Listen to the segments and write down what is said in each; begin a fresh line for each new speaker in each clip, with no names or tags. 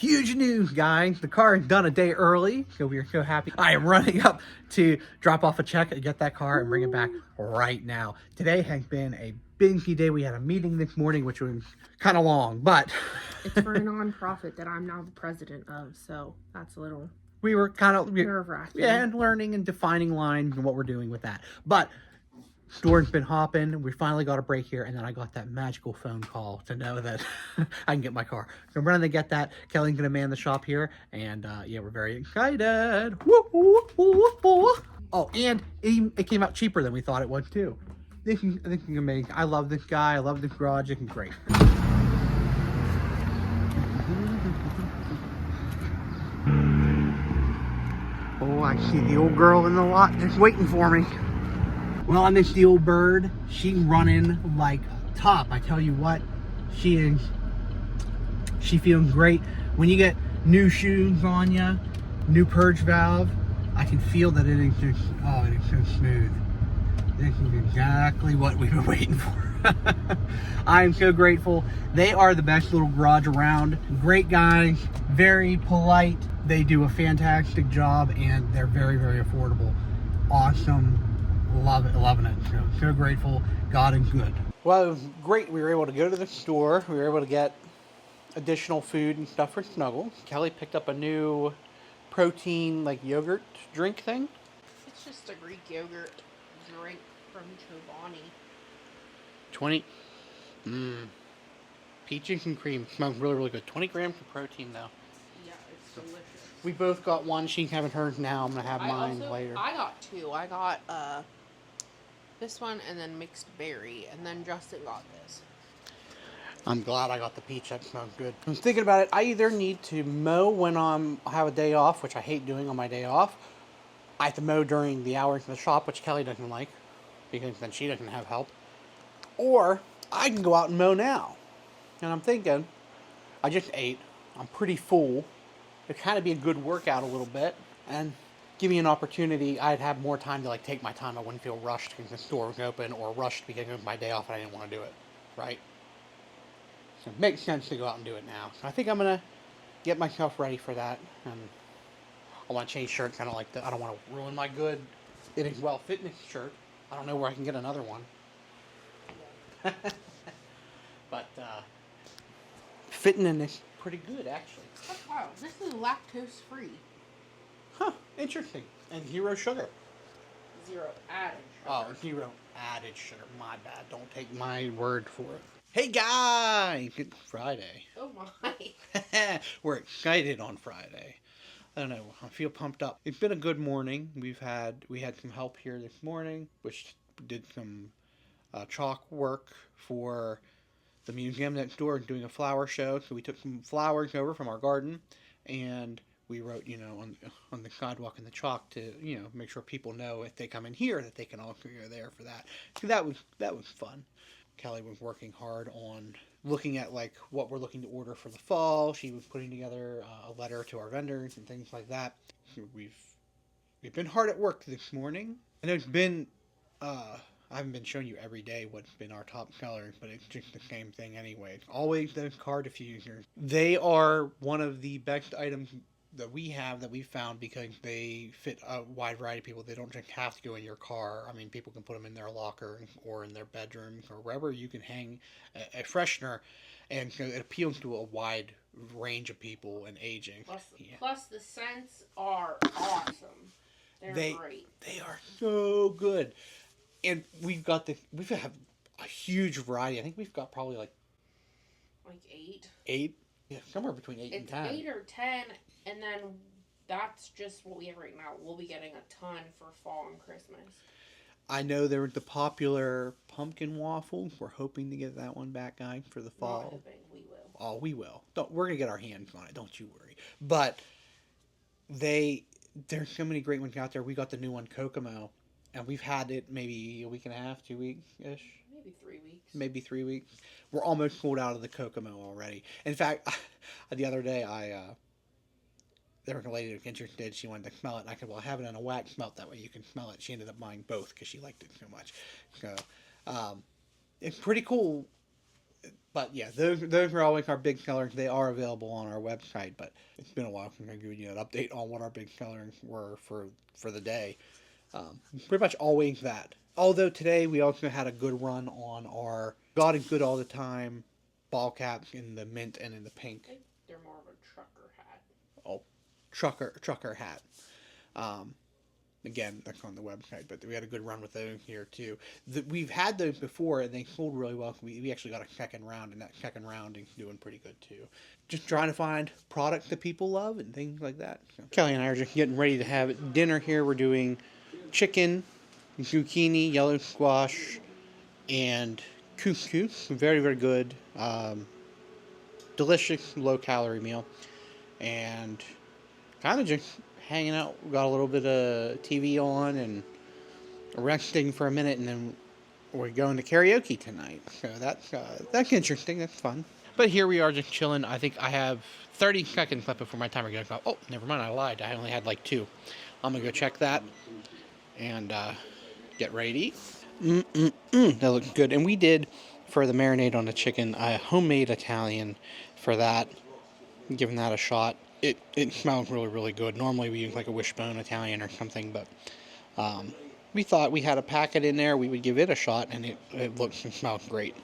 Huge news, guys. The car is done a day early, so we are so happy. I am running up to drop off a check and get that car and bring it back right now. Today has been a busy day. We had a meeting this morning, which was kind of long, but...
It's for a nonprofit that I'm now the president of, so that's a little
we were kind of...
nerve-wracking.
Yeah, and learning and defining lines and what we're doing with that. But... store's been hopping. We finally got a break here, and then I got that magical phone call to know that I can get my car. So I'm running to get that. Kelly's gonna man the shop here, and yeah, we're very excited. Woo, woo, woo, woo. Oh, and it came out cheaper than we thought it would too. This is amazing. I love this guy. I love this garage. It's great. Oh, I see the old girl in the lot just waiting for me. Well, on this old bird, she's running like top. I tell you what, she feels great. When you get new shoes on you, new purge valve, I can feel that it is just, oh, it is so smooth. This is exactly what we've been waiting for. I am so grateful. They are the best little garage around. Great guys, very polite. They do a fantastic job, and they're very, very affordable. Awesome. Loving it. So grateful. God is good. Well, it was great. We were able to go to the store. We were able to get additional food and stuff for Snuggle. Kelly picked up a new protein, like yogurt drink thing.
It's just a Greek yogurt drink from Chobani.
20. Peaches and cream. Smells really, really good. 20 grams of protein, though.
Yeah, it's delicious.
We both got one. She's having hers now. I'm going to have mine later.
I got two. I got this one and then mixed berry, and then Justin got this.
I'm glad I got the peach. That smells good. I was thinking about it. I either need to mow when I have a day off, which I hate doing on my day off. I have to mow during the hours in the shop, which Kelly doesn't like, because then she doesn't have help. Or I can go out and mow now. And I'm thinking, I just ate. I'm pretty full. It'd kind of be a good workout a little bit, and give me an opportunity. I'd have more time to like take my time. I wouldn't feel rushed because the store was open, or rushed because it was my day off and I didn't want to do it, right? So it makes sense to go out and do it now. So I think I'm gonna get myself ready for that, and I want to change shirts. I don't like I don't want to ruin my good It is Well Fitness shirt. I don't know where I can get another one. But fitting in this pretty good, actually.
Oh, wow, this is lactose free.
Huh, interesting. And zero sugar.
Zero added sugar.
Oh, zero added sugar. My bad. Don't take my word for it. Hey guys! It's Friday.
Oh my.
We're excited on Friday. I don't know. I feel pumped up. It's been a good morning. We had some help here this morning, which did some chalk work for the museum next door, doing a flower show. So we took some flowers over from our garden, and we wrote, on the sidewalk in the chalk to, make sure people know if they come in here that they can also go there for that. So that was fun. Kelly was working hard on looking at like what we're looking to order for the fall. She was putting together a letter to our vendors and things like that. We've been hard at work this morning, and it's been I haven't been showing you every day what's been our top sellers, but it's just the same thing anyway. It's always those car diffusers. They are one of the best items that we found because they fit a wide variety of people. They don't just have to go in your car. I mean, people can put them in their locker or in their bedrooms or wherever you can hang a freshener, and so it appeals to a wide range of people and aging.
Plus the scents are awesome. They're great.
They are so good. And we have a huge variety. I think we've got probably like
8.
8? Yeah, somewhere between 8 and 10.
It's 8 or 10, and then that's just what we have right now. We'll be getting a ton for fall and Christmas.
I know there was the popular pumpkin waffles. We're hoping to get that one back, guys, for the fall.
Not hoping. We will.
Oh, we will. We're going to get our hands on it. Don't you worry. But there's so many great ones out there. We got the new one, Kokomo. And we've had it maybe a week and a half, 2 weeks-ish.
Maybe 3 weeks.
Maybe 3 weeks. We're almost sold out of the Kokomo already. In fact, the other day, there was a lady who was interested. She wanted to smell it. And I said, well, I have it in a wax melt. That way you can smell it. She ended up buying both because she liked it so much. So, it's pretty cool But yeah, those are always our big sellers. They are available on our website, but it's been a while since I've given you an update on what our big sellers were for the day. Pretty much always that. Although today we also had a good run on our God is Good All the Time ball caps in the mint and in the pink.
I think they're more of a trucker hat.
Oh, trucker hat. Um, Again, that's on the website, but we had a good run with those here too. We've had those before, and they sold really well. We actually got a second round, and that second round is doing pretty good too. Just trying to find products that people love and things like that. So, Kelly and I are just getting ready to have dinner here. We're doing chicken, zucchini, yellow squash, and couscous. Very, very good. Delicious, low calorie meal. And kind of just hanging out. We got a little bit of TV on and resting for a minute, and then we're going to karaoke tonight. So that's interesting. That's fun. But here we are just chilling. I think I have 30 seconds left before my timer goes off. Oh, never mind. I lied. I only had like 2. I'm going to go check that and get ready to eat. That looks good. And we did, for the marinade on the chicken, a homemade Italian for that. Giving that a shot. It smells really, really good. Normally we use like a wishbone Italian or something, but we thought we had a packet in there. We would give it a shot, and it looks and smells great.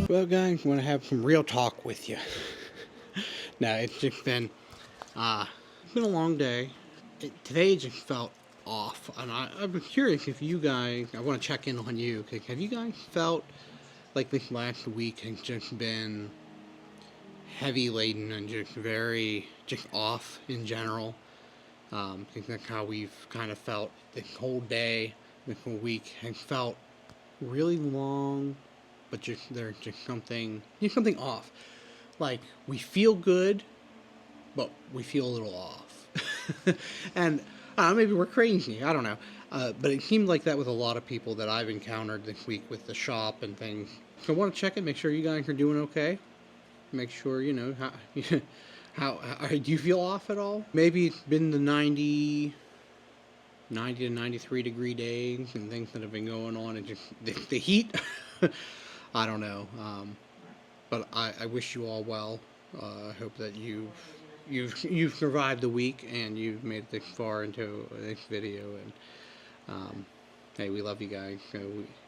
Well, guys, I want to have some real talk with you. No, it's just been it's been a long day. Today just felt off, and I'm curious if you guys. I want to check in on you. Cause have you guys felt like this last week has just been heavy laden and just off in general? I think that's how we've kind of felt this whole day, this whole week has felt really long, but there's just something off. Like, we feel good, but we feel a little off. And maybe we're crazy. I don't know. But it seemed like that with a lot of people that I've encountered this week with the shop and things. So I want to check in, make sure you guys are doing okay. Make sure, how do you feel off at all? Maybe it's been the 90 to 93 degree days and things that have been going on, and just the heat. I don't know. But I wish you all well. I hope that you've survived the week and you've made it this far into this video. And hey, we love you guys. So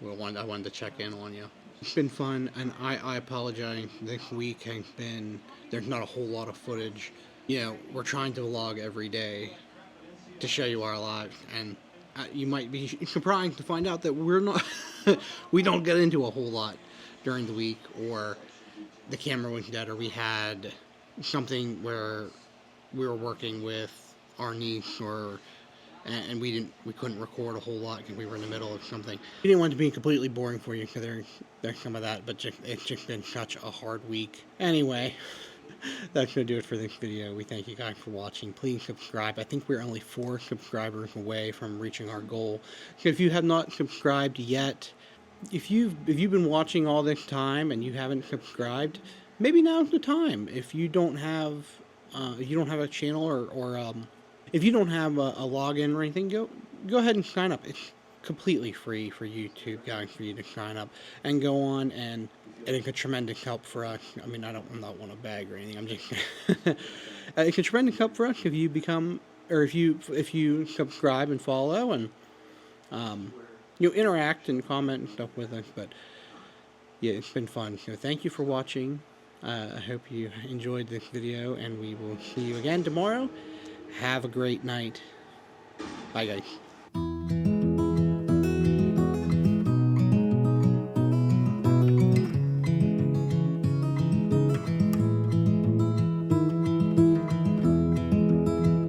I wanted to check in on you. It's been fun, and I apologize. This week has been, there's not a whole lot of footage. We're trying to vlog every day to show you our lives, and you might be surprised to find out that we don't get into a whole lot during the week, or the camera was dead, or we had something where we were working with our niece, and we couldn't record a whole lot because we were in the middle of something. We didn't want it to be completely boring for you, because there's some of that, but it's just been such a hard week. Anyway, That's going to do it for this video. We thank you guys for watching. Please subscribe. I think we're only 4 subscribers away from reaching our goal. So if you have not subscribed yet, if you've been watching all this time and you haven't subscribed, maybe now's the time. If you don't have a channel or if you don't have a login or anything, go ahead and sign up. It's completely free for YouTube guys for you to sign up and go on, and it's a tremendous help for us. I mean, I'm not want to bag or anything. I'm just it's a tremendous help for us if you become, or if you subscribe and follow and interact and comment and stuff with us. But yeah, it's been fun. So thank you for watching. I hope you enjoyed this video, and we will see you again tomorrow. Have a great night. Bye, guys.